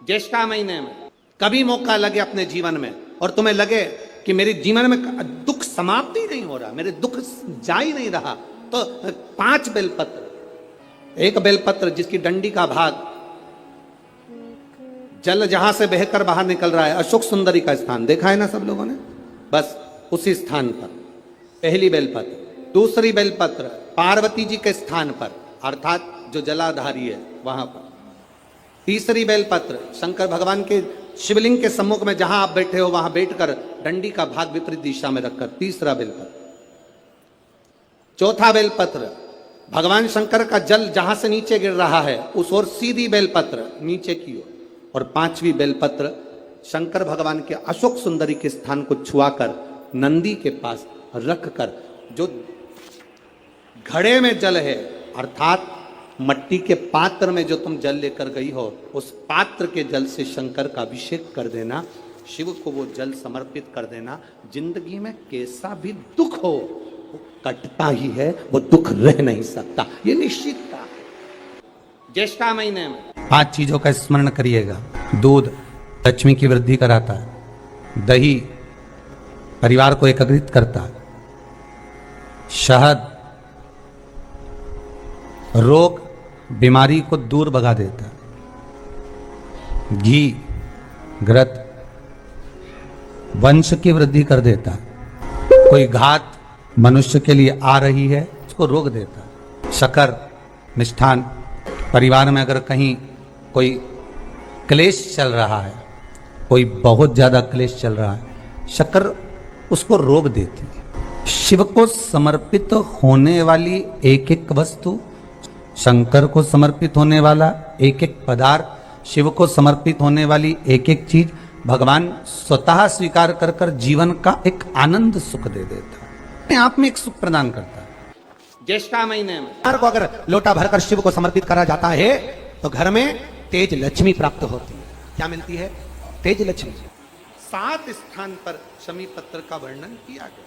ज्येष्ठा महीने में कभी मौका लगे अपने जीवन में और तुम्हें लगे कि मेरे जीवन में दुख समाप्त ही नहीं हो रहा, मेरे दुख जा ही नहीं रहा, तो 5 बेलपत्र, एक बेलपत्र जिसकी डंडी का भाग जल जहां से बहकर बाहर निकल रहा है, अशोक सुंदरी का स्थान देखा है ना सब लोगों ने, बस उसी स्थान पर पहली बेलपत्र। दूसरी बेलपत्र पार्वती जी के स्थान पर अर्थात जो जलाधारी है वहां पर। तीसरी बेलपत्र शंकर भगवान के शिवलिंग के सम्मुख में जहां आप बैठे हो वहां बैठकर डंडी का भाग विपरीत दिशा में रखकर, तीसरा बेलपत्र। चौथा बेलपत्र भगवान शंकर का जल जहां से नीचे गिर रहा है उस ओर सीधी बेलपत्र नीचे की ओर। और 5वीं बेलपत्र शंकर भगवान के अशोक सुंदरी के स्थान को छुआकर नंदी के पास रखकर, जो घड़े में जल है अर्थात मट्टी के पात्र में जो तुम जल लेकर गई हो उस पात्र के जल से शंकर का अभिषेक कर देना, शिव को वो जल समर्पित कर देना। जिंदगी में कैसा भी दुख हो वो कटता ही है, वो दुख रह नहीं सकता, ये निश्चित था। ज्येष्ठा महीने में 5 चीजों का स्मरण करिएगा। दूध लक्ष्मी की वृद्धि कराता है, दही परिवार को एकत्रित करता है, शहद रोग बीमारी को दूर भगा देता है, घी घृत वंश की वृद्धि कर देता है, कोई घात मनुष्य के लिए आ रही है उसको रोक देता है, शक्कर मिष्ठान परिवार में अगर कहीं कोई क्लेश चल रहा है, कोई बहुत ज्यादा क्लेश चल रहा है, शक्कर उसको रोक देती है। शिव को समर्पित होने वाली एक एक वस्तु, शंकर को समर्पित होने वाला एक एक पदार्थ, शिव को समर्पित होने वाली एक एक चीज भगवान स्वतः स्वीकार कर कर जीवन का एक आनंद सुख दे देता है, अपने आप में एक सुख प्रदान करता है। ज्येष्ठा महीने में को अगर लोटा भरकर शिव को समर्पित करा जाता है तो घर में तेज लक्ष्मी प्राप्त होती है। क्या मिलती है? तेज लक्ष्मी। 7 स्थान पर शमी पत्र का वर्णन किया गया।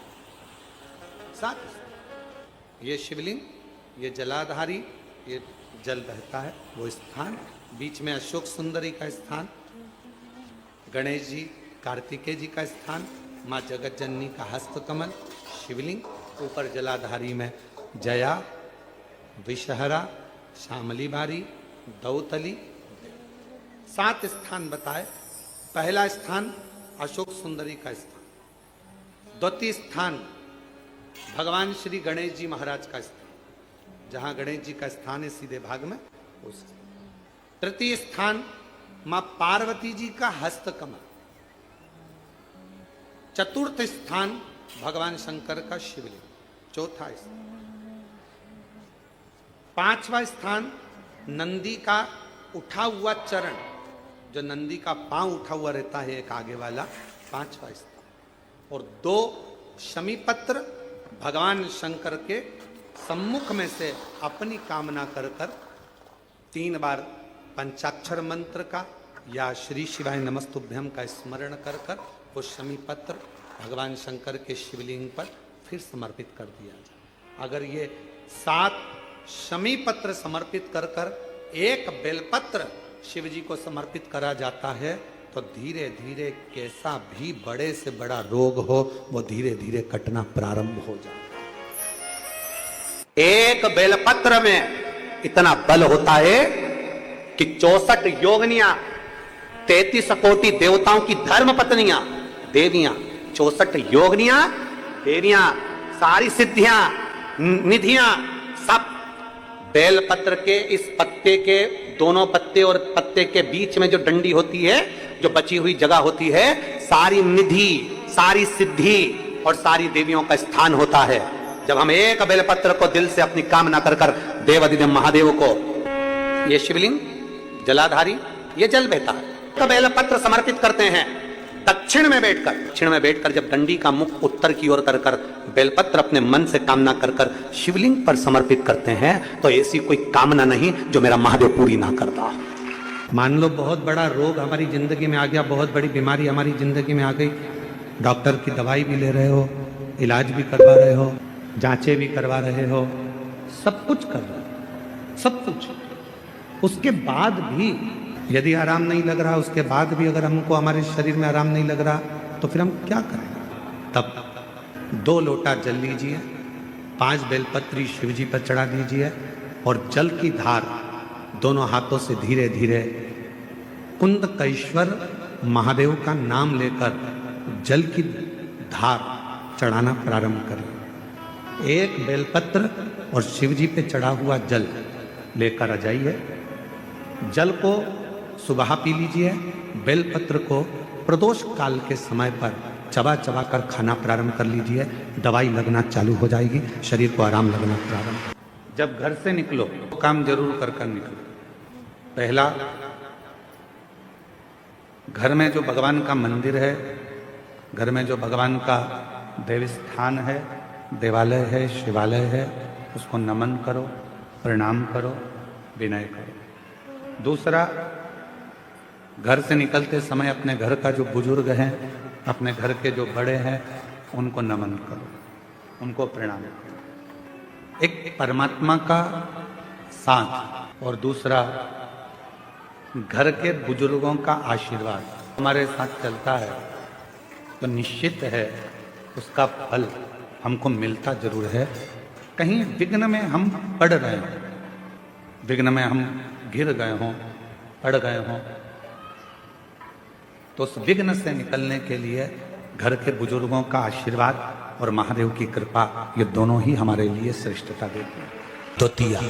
7 ये शिवलिंग, ये जलाधारी, ये जल बहता है वो स्थान, बीच में अशोक सुंदरी का स्थान, गणेश जी कार्तिकेय जी का स्थान, माँ जगत जननी का हस्तकमल, शिवलिंग, ऊपर जलाधारी में जया, विषहरा, श्यामली बारी, दौतली। 7 स्थान बताए। पहला स्थान अशोक सुंदरी का स्थान, द्वितीय स्थान भगवान श्री गणेश जी महाराज का स्थान, जहां गणेश जी का स्थान है सीधे भाग में उस। तृतीय स्थान मां पार्वती जी का हस्तकमल। चतुर्थ स्थान भगवान शंकर का शिवलिंग। चौथा स्थान। 5वां स्थान नंदी का उठा हुआ चरण, जो नंदी का पांव उठा हुआ रहता है एक आगे वाला, 5वां स्थान। और 2 शमी पत्र भगवान शंकर के सम्मुख में से अपनी कामना कर कर 3 बार पंचाक्षर मंत्र का या श्री शिवाय नमस्तुभ्यम का स्मरण कर कर वो शमी पत्र भगवान शंकर के शिवलिंग पर फिर समर्पित कर दिया जाए। अगर ये 7 शमी पत्र समर्पित कर कर 1 बेलपत्र शिव जी को समर्पित करा जाता है तो धीरे धीरे कैसा भी बड़े से बड़ा रोग हो वो धीरे धीरे कटना प्रारंभ हो जाता है। 1 बेलपत्र में इतना बल होता है कि 64 योगिनियां, 33 कोटि देवताओं की धर्म पत्नियां, देवियां, 64 योगिनियां, देवियां, सारी सिद्धियां, निधियां सब बेलपत्र के इस पत्ते के दोनों पत्ते और पत्ते के बीच में जो डंडी होती है, जो बची हुई जगह होती है, सारी निधि, सारी सिद्धि और सारी देवियों का स्थान होता है। जब हम 1 बेलपत्र को दिल से अपनी कामना कर कर देवाधिदेव महादेव को, ये शिवलिंग जलाधारी, ये जल बहता है, तो बेलपत्र समर्पित करते हैं दक्षिण में बैठकर जब डंडी का मुख उत्तर की ओर कर कर बेलपत्र अपने मन से कामना कर कर शिवलिंग पर समर्पित करते हैं तो ऐसी कोई कामना नहीं जो मेरा महादेव पूरी ना करता। मान लो बहुत बड़ा रोग हमारी जिंदगी में आ गया, बहुत बड़ी बीमारी हमारी जिंदगी में आ गई, डॉक्टर की दवाई भी ले रहे हो, इलाज भी करवा रहे हो, जांचें भी करवा रहे हो, सब कुछ कर रहे हो, सब कुछ, उसके बाद भी यदि आराम नहीं लग रहा उसके बाद भी अगर हमको हमारे शरीर में आराम नहीं लग रहा तो फिर हम क्या करें? तब 2 लोटा जल लीजिए, 5 बेलपत्री शिव जी पर चढ़ा दीजिए और जल की धार दोनों हाथों से धीरे धीरे कुंदकेश्वर महादेव का नाम लेकर जल की धार चढ़ाना प्रारंभ करें। 1 बेलपत्र और शिव जी पे चढ़ा हुआ जल लेकर आ जाइए। जल को सुबह पी लीजिए, बेलपत्र को प्रदोष काल के समय पर चबा चबा कर खाना प्रारंभ कर लीजिए। दवाई लगना चालू हो जाएगी, शरीर को आराम लगना प्रारंभ। जब घर से निकलो तो काम जरूर कर निकलो। पहला, घर में जो भगवान का मंदिर है, घर में जो भगवान का देव स्थान है, देवालय है, शिवालय है, उसको नमन करो, प्रणाम करो, विनय करो। दूसरा, घर से निकलते समय अपने घर का जो बुजुर्ग हैं, अपने घर के जो बड़े हैं, उनको नमन करो, उनको प्रणाम करो। एक परमात्मा का साथ और दूसरा घर के बुजुर्गों का आशीर्वाद हमारे साथ चलता है तो निश्चित है उसका फल हमको मिलता जरूर है। कहीं विघ्न में हम पड़ रहे हों, विघ्न में हम गिर गए हों, पड़ गए हों, तो उस विघ्न से निकलने के लिए घर के बुजुर्गों का आशीर्वाद और महादेव की कृपा, ये दोनों ही हमारे लिए श्रेष्ठता देती है। द्वितीया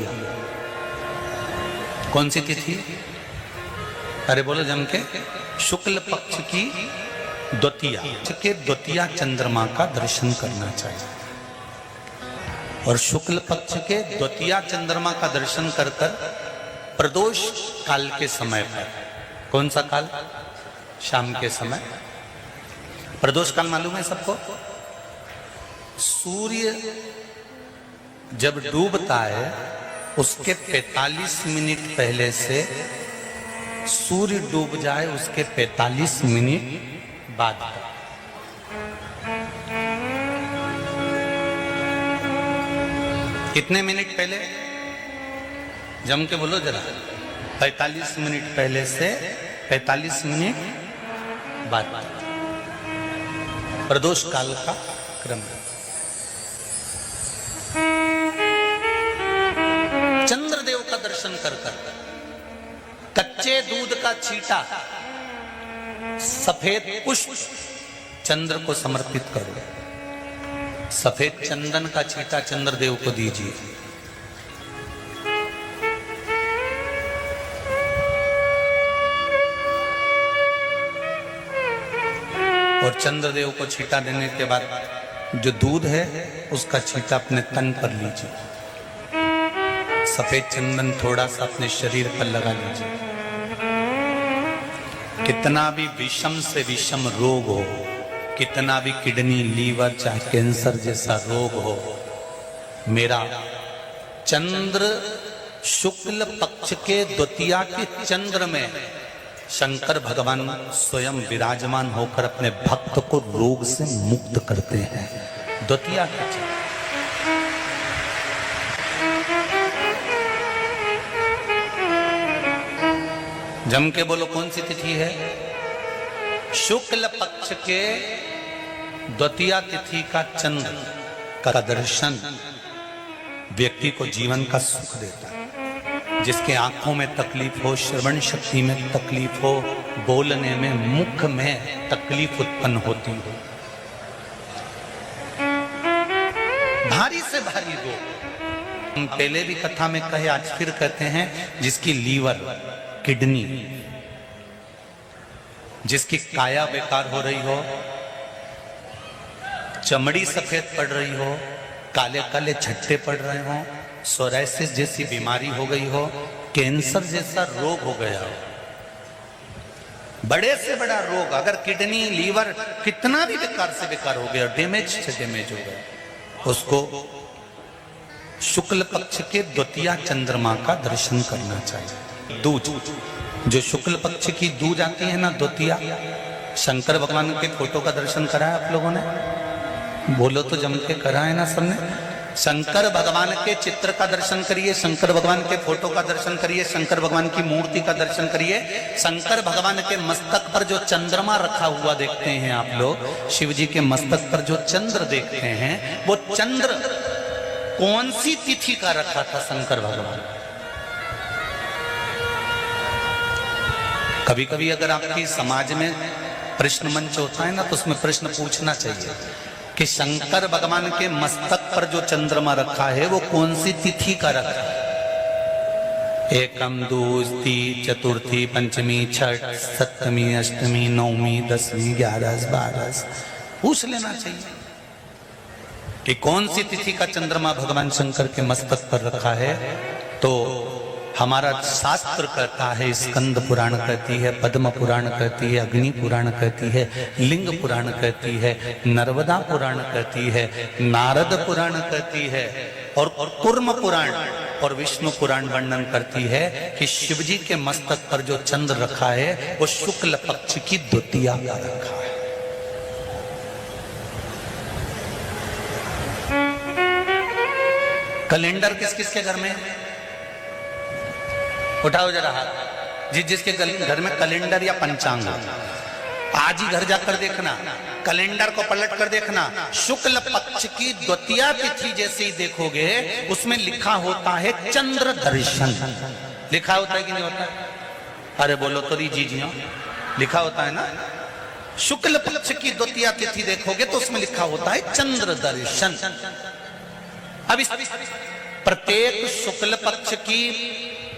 कौन सी तिथि? अरे बोलो जम के, शुक्ल पक्ष की द्वितीया के द्वितीया चंद्रमा का दर्शन करना चाहिए। और शुक्ल पक्ष के द्वितीया चंद्रमा का दर्शन कर कर प्रदोष काल के समय पर, कौन सा काल? शाम के समय। प्रदोष काल मालूम है सबको? सूर्य जब डूबता है उसके 45 मिनट पहले से सूर्य डूब जाए उसके 45 मिनट बाद। कितने मिनट पहले? जम के बोलो जरा। 45 मिनट पहले से 45 मिनट बाद प्रदोष काल का क्रम। चंद्रदेव का दर्शन कर कर कच्चे दूध का छींटा, सफेद पुष्प चंद्र को समर्पित करो। सफेद चंदन का छींटा चंद्रदेव को दीजिए। और चंद्रदेव को छींटा देने के बाद जो दूध है उसका छींटा अपने तन पर लीजिए। सफेद चंदन थोड़ा सा अपने शरीर पर लगा लीजिए। कितना भी विषम से विषम रोग हो, कितना भी किडनी, लीवर, चाहे कैंसर जैसा रोग हो, मेरा चंद्र शुक्ल पक्ष के द्वितीया के चंद्र में शंकर भगवान स्वयं विराजमान होकर अपने भक्त को रोग से मुक्त करते हैं। द्वितीया के चंद्र। जम के बोलो कौन सी तिथि है? शुक्ल पक्ष के द्वितीया तिथि का चंद्र का दर्शन व्यक्ति को जीवन का सुख देता है। जिसके आंखों में तकलीफ हो, श्रवण शक्ति में तकलीफ हो, बोलने में, मुख में तकलीफ उत्पन्न होती हो, भारी से भारी रोग, हम पहले भी कथा में कहे, आज फिर कहते हैं, जिसकी लीवर, किडनी, जिसकी काया बेकार हो रही हो, चमड़ी सफेद पड़ रही हो, काले काले छट्टे पड़ रहे हो, सोराइसिस जैसी बीमारी हो गई हो, कैंसर जैसा रोग हो गया हो, बड़े से बड़ा रोग, अगर किडनी, लीवर कितना भी बेकार से बेकार हो गया, डैमेज से डैमेज हो गया, उसको शुक्ल पक्ष के द्वितीया चंद्रमा का दर्शन करना चाहिए। दूज, जो शुक्ल पक्ष की दूज आती है ना, द्वितीया, शंकर भगवान के फोटो का दर्शन करा है आप लोगों ने? बोलो तो जम के करा है ना सबने? शंकर भगवान के चित्र का दर्शन करिए, शंकर भगवान के फोटो का दर्शन करिए, शंकर भगवान की मूर्ति का दर्शन करिए। शंकर भगवान के मस्तक पर जो चंद्रमा रखा हुआ देखते हैं आप लोग, शिव जी के मस्तक पर जो चंद्र देखते हैं, वो चंद्र कौन सी तिथि का रखा था शंकर भगवान? कभी कभी अगर आपकी समाज में प्रश्न मंच होता है ना, तो उसमें प्रश्न पूछना चाहिए कि शंकर भगवान के मस्तक पर जो चंद्रमा रखा है वो कौन सी तिथि का रखा है? एकम, दूसरी, चतुर्थी, पंचमी, छठ, सप्तमी, अष्टमी, नवमी, दसवीं, 11, 12 पूछ लेना चाहिए कि कौन सी तिथि का चंद्रमा भगवान शंकर के मस्तक पर रखा है। तो हमारा शास्त्र कहता है, स्कंद पुराण कहती है, पद्म पुराण कहती है, अग्नि पुराण कहती है, लिंग पुराण कहती है, नर्मदा पुराण कहती है, नारद पुराण कहती है, और कूर्म पुराण और विष्णु पुराण वर्णन करती है कि शिव जी के मस्तक पर जो चंद्र रखा है वो शुक्ल पक्ष की द्वितीया का रखा है। कैलेंडर किस किस के घर में? उठाओ जरा हाथ। जिसके घर में कैलेंडर या पंचांग, आज ही घर जाकर देखना, कैलेंडर को पलट कर देखना, शुक्ल पक्ष की द्वितीया तिथि जैसे ही देखोगे उसमें लिखा होता है चंद्र दर्शन। लिखा होता है कि नहीं होता? अरे बोलो तो जी जी, लिखा होता है ना। शुक्ल पक्ष की द्वितीया तिथि देखोगे तो उसमें लिखा होता है चंद्र दर्शन। अब इस प्रत्येक शुक्ल पक्ष की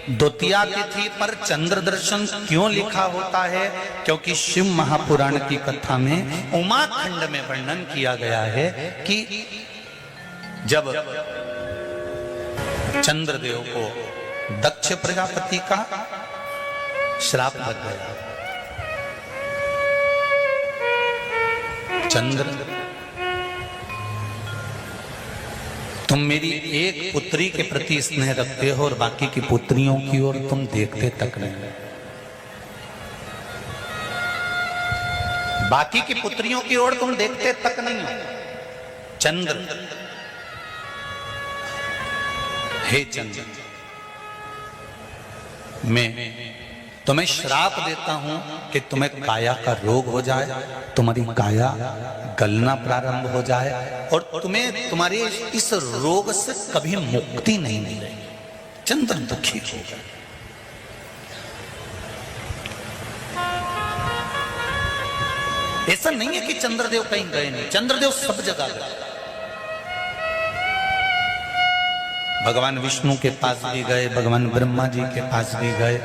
द्वितीया तिथि पर चंद्र दर्शन क्यों लिखा होता है? क्योंकि शिव महापुराण की कथा में उमाखंड में वर्णन किया गया है कि जब चंद्रदेव को दक्ष प्रजापति का श्राप लग गया, चंद्र तुम मेरी एक पुत्री के प्रति स्नेह रखते हो और बाकी की पुत्रियों की ओर तुम देखते तक नहीं। बाकी की पुत्रियों की ओर तुम देखते तक नहीं हो। चंद्र, हे चंद्र, मैं तुम्हें श्राप देता हूं कि तुम्हें काया का रोग हो जाए, तुम्हारी काया गलना प्रारंभ हो जाए और तुम्हें तुम्हारे इस रोग से कभी मुक्ति नहीं मिलेगी। चंद्र दुखी हो जाए। ऐसा नहीं है कि चंद्रदेव कहीं गए नहीं, चंद्रदेव सब जगह गए। भगवान विष्णु के पास भी गए, भगवान ब्रह्मा जी के पास भी गए,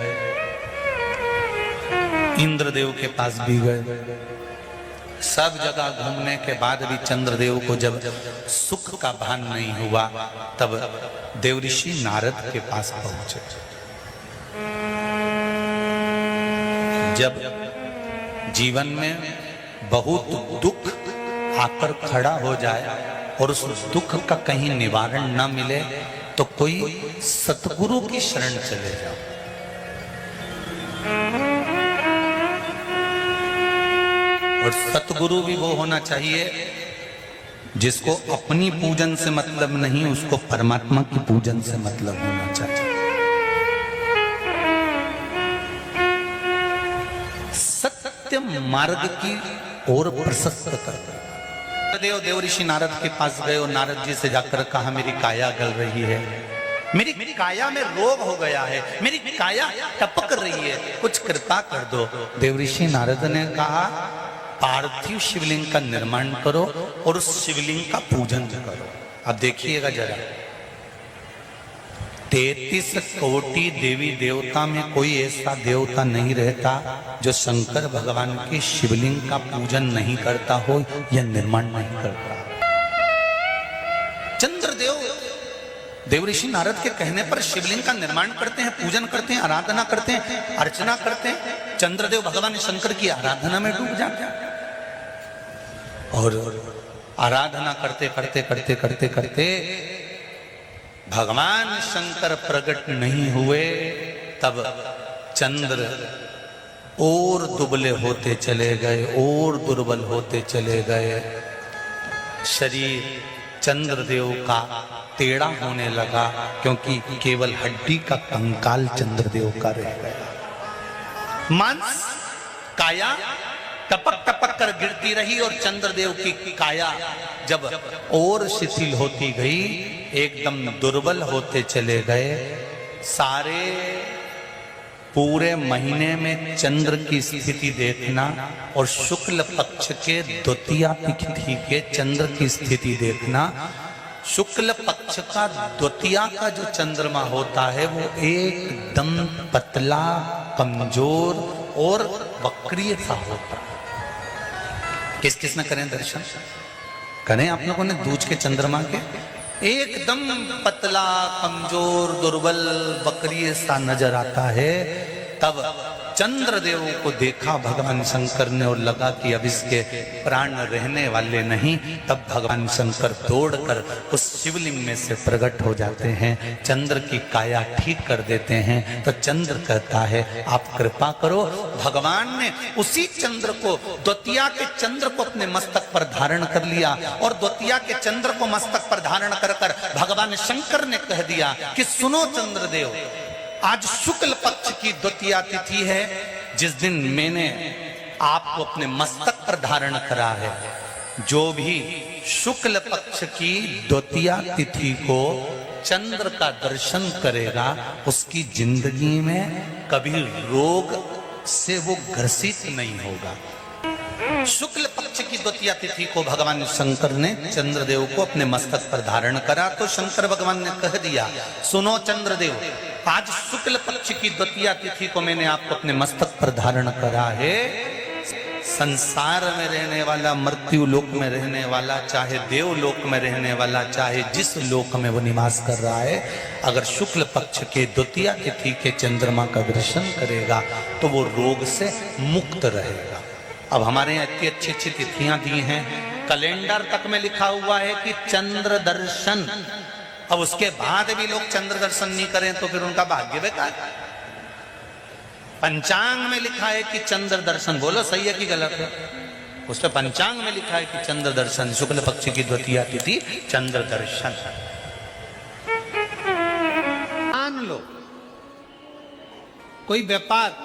इंद्रदेव के पास भी गए। सब जगह घूमने के बाद भी चंद्रदेव को जब सुख का भान नहीं हुआ, तब देवऋषि नारद के पास पहुंचे। जब जीवन में बहुत दुख आकर खड़ा हो जाए और उस दुख का कहीं निवारण न मिले तो कोई सतगुरु की शरण चले जाओ। और सतगुरु भी वो होना चाहिए जिसको अपनी पूजन से मतलब नहीं, उसको परमात्मा की पूजन से मतलब होना चाहिए। सत्य मार्ग की ओर प्रशस्त कर। देवऋषि नारद के पास गए और नारद जी से जाकर कहा, मेरी काया गल रही है, मेरी काया में रोग हो गया है, मेरी काया टपक रही है, कुछ कृपा कर दो। देवऋषि नारद ने कहा, पार्थिव शिवलिंग का निर्माण करो और उस शिवलिंग का पूजन करो। अब देखिएगा जरा, 33 कोटि देवी देवता में कोई ऐसा देवता नहीं रहता जो शंकर भगवान के शिवलिंग का पूजन नहीं करता हो या निर्माण नहीं करता। चंद्रदेव देवऋषि नारद के कहने पर शिवलिंग का निर्माण करते हैं, पूजन करते हैं, आराधना करते हैं, अर्चना करते हैं। चंद्रदेव भगवान शंकर की आराधना में डूब जाते हैं और आराधना करते करते करते करते करते भगवान शंकर प्रकट नहीं हुए, तब चंद्र और दुबले होते चले गए, और दुर्बल होते चले गए। शरीर चंद्रदेव का टेढ़ा होने लगा, क्योंकि केवल हड्डी का कंकाल चंद्रदेव का रह गया। मांस काया टपक टपक कर गिरती रही और चंद्रदेव की काया जब और शिथिल होती गई, एकदम दुर्बल होते चले गए। सारे पूरे महीने में चंद्र की स्थिति देखना और शुक्ल पक्ष के द्वितीया तिथि के चंद्र की स्थिति देखना। शुक्ल पक्ष का द्वितीया का जो चंद्रमा होता है वो एकदम पतला, कमजोर और वक्रीय सा होता है। किस किस ने करें दर्शन? करें आप लोगों ने दूज के चंद्रमा के? एकदम पतला, कमजोर, दुर्बल, वक्रीय सा नजर आता है। तब चंद्रदेव को देखा भगवान शंकर ने और लगा कि अब इसके प्राण रहने वाले नहीं। तब भगवान शंकर दौड़कर उस शिवलिंग में से प्रकट हो जाते हैं, चंद्र की काया ठीक कर देते हैं। तो चंद्र कहता है आप कृपा करो। भगवान ने उसी चंद्र को, द्वितीया के चंद्र को अपने मस्तक पर धारण कर लिया और द्वितीया के चंद्र को मस्तक पर धारण कर कर भगवान शंकर ने कह दिया कि सुनो चंद्रदेव, आज शुक्ल पक्ष की द्वितीया तिथि है, जिस दिन मैंने आपको अपने मस्तक पर धारण करा है। जो भी शुक्ल पक्ष की द्वितीया तिथि को चंद्र का दर्शन करेगा, उसकी जिंदगी में कभी रोग से वो ग्रसित नहीं होगा। शुक्ल पक्ष की द्वितीया तिथि को भगवान शंकर ने चंद्रदेव को अपने मस्तक पर धारण करा। तो शंकर भगवान ने कह दिया, सुनो चंद्रदेव, आज शुक्ल पक्ष की द्वितीया तिथि को मैंने आपको अपने मस्तक पर धारण करा है। संसार में रहने वाला, मृत्यु लोक में रहने वाला, चाहे देवलोक में रहने वाला, चाहे जिस लोक में वो निवास कर रहा है, अगर शुक्ल पक्ष के द्वितीया तिथि के चंद्रमा का दर्शन करेगा तो वो रोग से मुक्त रहेगा। अब हमारे यहाँ इतनी अच्छी अच्छी तिथियां दी हैं, कैलेंडर तक में लिखा हुआ है कि चंद्र दर्शन। अब उसके बाद भी लोग चंद्र दर्शन नहीं करें तो फिर उनका भाग्य बेकार। पंचांग में लिखा है कि चंद्र दर्शन, बोलो सही है कि गलत है? उसके पंचांग में लिखा है कि चंद्र दर्शन, शुक्ल पक्ष की द्वितीया तिथि चंद्र दर्शन। मान लो कोई व्यापार,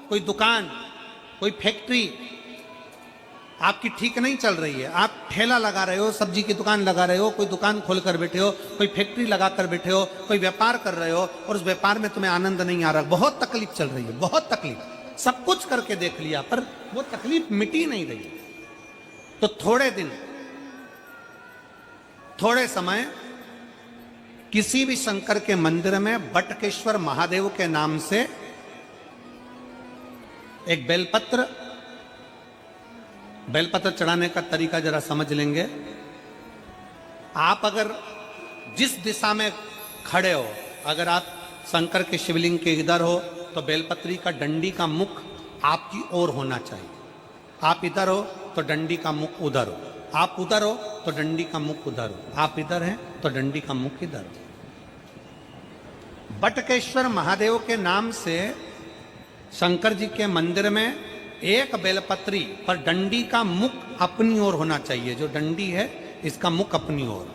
कोई दुकान, कोई फैक्ट्री आपकी ठीक नहीं चल रही है, आप ठेला लगा रहे हो, सब्जी की दुकान लगा रहे हो, कोई दुकान खोल कर बैठे हो, कोई फैक्ट्री लगा कर बैठे हो, कोई व्यापार कर रहे हो और उस व्यापार में तुम्हें आनंद नहीं आ रहा, बहुत तकलीफ चल रही है, बहुत तकलीफ, सब कुछ करके देख लिया पर वो तकलीफ मिटी नहीं रही। तो थोड़े दिन, थोड़े समय किसी भी शंकर के मंदिर में बटकेश्वर महादेव के नाम से एक बेलपत्र चढ़ाने का तरीका जरा समझ लेंगे। आप अगर जिस दिशा में खड़े हो, अगर आप शंकर के शिवलिंग के इधर हो तो बेलपत्री का डंडी का मुख आपकी ओर होना चाहिए। आप इधर हो तो डंडी का मुख उधर हो, आप उधर हो तो डंडी का मुख उधर हो, आप इधर हैं तो डंडी का मुख इधर हो। बटकेश्वर महादेव के नाम से शंकर जी के मंदिर में एक बेलपत्री पर डंडी का मुख अपनी ओर होना चाहिए। जो डंडी है इसका मुख अपनी ओर।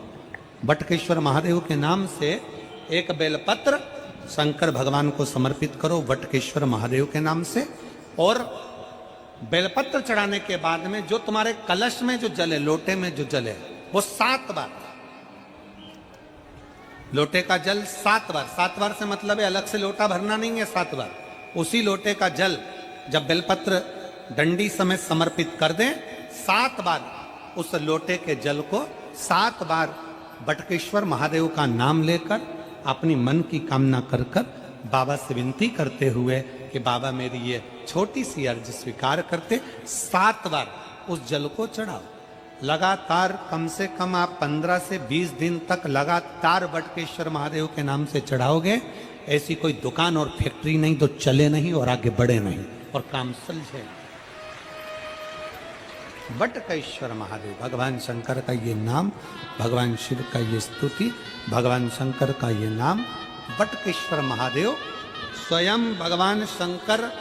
बटकेश्वर महादेव के नाम से एक बेलपत्र शंकर भगवान को समर्पित करो बटकेश्वर महादेव के नाम से। और बेलपत्र चढ़ाने के बाद में जो तुम्हारे कलश में जो जल है, लोटे में जो जल है, वो 7 बार, लोटे का जल 7 बार, 7 बार से मतलब है अलग से लोटा भरना नहीं है, 7 बार उसी लोटे का जल जब बेलपत्र डंडी समेत समर्पित कर दें, 7 बार उस लोटे के जल को 7 बार बटकेश्वर महादेव का नाम लेकर अपनी मन की कामना कर कर बाबा से विनती करते हुए कि बाबा मेरी ये छोटी सी अर्ज स्वीकार करते, 7 बार उस जल को चढ़ाओ। लगातार कम से कम आप 15 से 20 दिन तक लगातार बटकेश्वर महादेव के नाम से चढ़ाओगे। ऐसी कोई दुकान और फैक्ट्री नहीं तो चले नहीं और आगे बढ़े नहीं और काम सुलझे। बटकेश्वर महादेव, भगवान शंकर का ये नाम, भगवान शिव का ये स्तुति, भगवान शंकर का ये नाम बटकेश्वर महादेव। स्वयं भगवान शंकर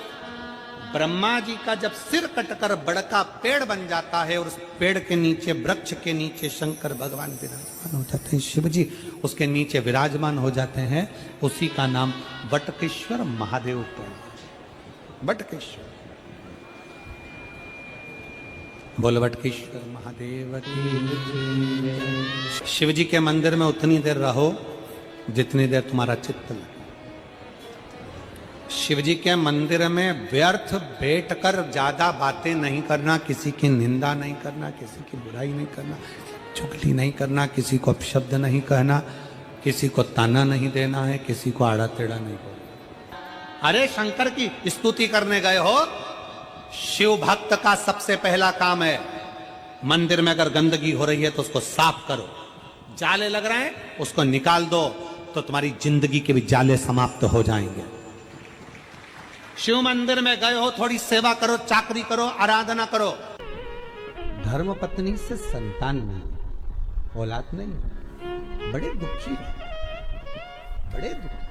ब्रह्मा जी का जब सिर कटकर बड़का पेड़ बन जाता है और उस पेड़ के नीचे, वृक्ष के नीचे शंकर भगवान विराजमान हो जाते हैं, शिव जी उसके नीचे विराजमान हो जाते हैं, उसी का नाम बटकेश्वर महादेव पड़ा। बटकेश्वर, बोल बटकेश्वर महादेव की। शिव जी के मंदिर में उतनी देर रहो जितनी देर तुम्हारा चित्त लगे। शिव जी के मंदिर में व्यर्थ बैठकर ज्यादा बातें नहीं करना, किसी की निंदा नहीं करना, किसी की बुराई नहीं करना, चुगली नहीं करना, किसी को अपशब्द नहीं कहना, किसी को ताना नहीं देना है, किसी को आड़ा टेढ़ा नहीं बोलना। अरे शंकर की स्तुति करने गए हो, शिव भक्त का सबसे पहला काम है मंदिर में अगर गंदगी हो रही है तो उसको साफ करो, जाले लग रहे हैं उसको निकाल दो, तो तुम्हारी जिंदगी के भी जाले समाप्त हो जाएंगे। शिव मंदिर में गए हो, थोड़ी सेवा करो, चाकरी करो, आराधना करो। धर्म पत्नी से संतान नहीं, औलाद नहीं, बड़े दुखी है, बड़े दुखी।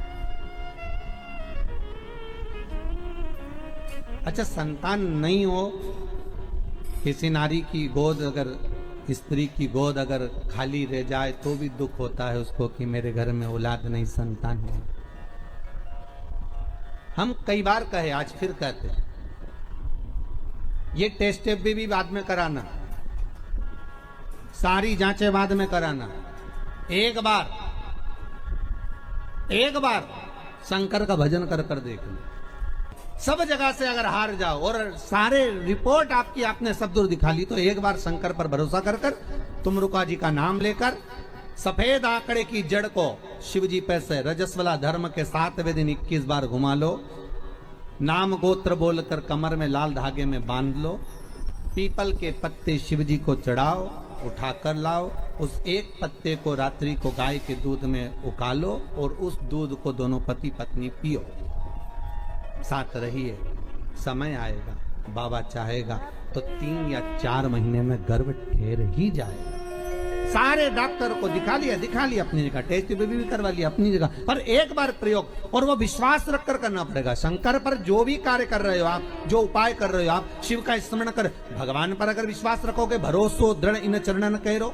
अच्छा, संतान नहीं हो, किसी नारी की गोद अगर, स्त्री की गोद अगर खाली रह जाए तो भी दुख होता है उसको कि मेरे घर में औलाद नहीं, संतान नहीं। हम कई बार कहे, आज फिर कहते हैं, ये टेस्ट भी बाद में कराना, सारी जांचें बाद में कराना। एक बार शंकर का भजन कर कर देख लो। सब जगह से अगर हार जाओ और सारे रिपोर्ट आपकी आपने सब दूर दिखा ली, तो एक बार शंकर पर भरोसा कर कर तुमरुका जी का नाम लेकर सफेद आंकड़े की जड़ को शिव जी पे से रजस्वला धर्म के 7वें दिन 21 बार घुमा लो, नाम गोत्र बोलकर कमर में लाल धागे में बांध लो, पीपल के पत्ते शिव जी को चढ़ाओ, उठाकर लाओ, उस एक पत्ते को रात्रि को गाय के दूध में उकालो और उस दूध को दोनों पति पत्नी पियो, साथ रहिए। समय आएगा, बाबा चाहेगा तो 3 या 4 महीने में गर्भ ठहर ही जाएगा। सारे डॉक्टर को दिखा लिया अपनी जगह, टेस्ट भी करवा लिया अपनी जगह, पर एक बार प्रयोग, और वो विश्वास रखकर करना पड़ेगा। शंकर पर जो भी कार्य कर रहे हो आप, जो उपाय कर रहे हो आप, शिव का स्मरण कर, भगवान पर अगर विश्वास रखोगे, भरोसो दृढ़ इन चरणन कहो,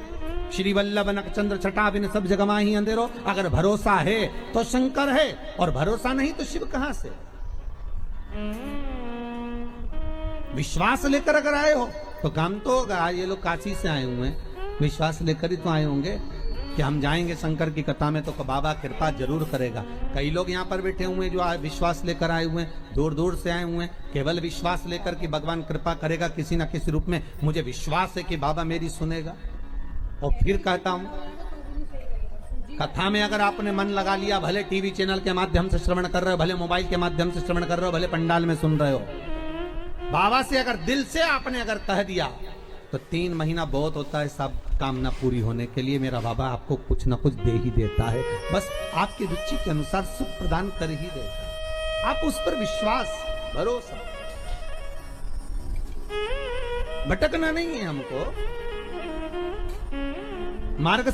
श्री वल्लभ नख चंद्र छटा बिन सब जगमा ही अंधेरो। अगर भरोसा है तो शंकर है, और भरोसा नहीं तो शिव कहां से। विश्वास लेकर अगर आए हो तो काम तो होगा। ये लोग काशी से आए हुए हैं, विश्वास लेकर ही तो आए होंगे कि हम जाएंगे शंकर की कथा में तो बाबा कृपा जरूर करेगा। कई लोग यहाँ पर बैठे हुए हैं जो विश्वास लेकर आए हुए हैं, दूर दूर से आए हुए हैं, केवल विश्वास लेकर कि भगवान कृपा करेगा किसी न किसी रूप में, मुझे विश्वास है कि बाबा मेरी सुनेगा। और फिर कहता हूं, कथा में अगर आपने मन लगा लिया, भले टीवी चैनल के माध्यम से श्रवण कर रहे हो, भले मोबाइल के माध्यम से श्रवण कर रहे हो, भले पंडाल में सुन रहे हो, बाबा से अगर दिल से आपने अगर कह दिया तो 3 महीना बहुत होता है सब कामना पूरी होने के लिए। मेरा बाबा आपको कुछ ना कुछ दे ही देता है, बस आपकी रुचि के अनुसार सुख प्रदान कर ही देता है। आप उस पर विश्वास, भरोसा, भटकना नहीं है हमको, मार्ग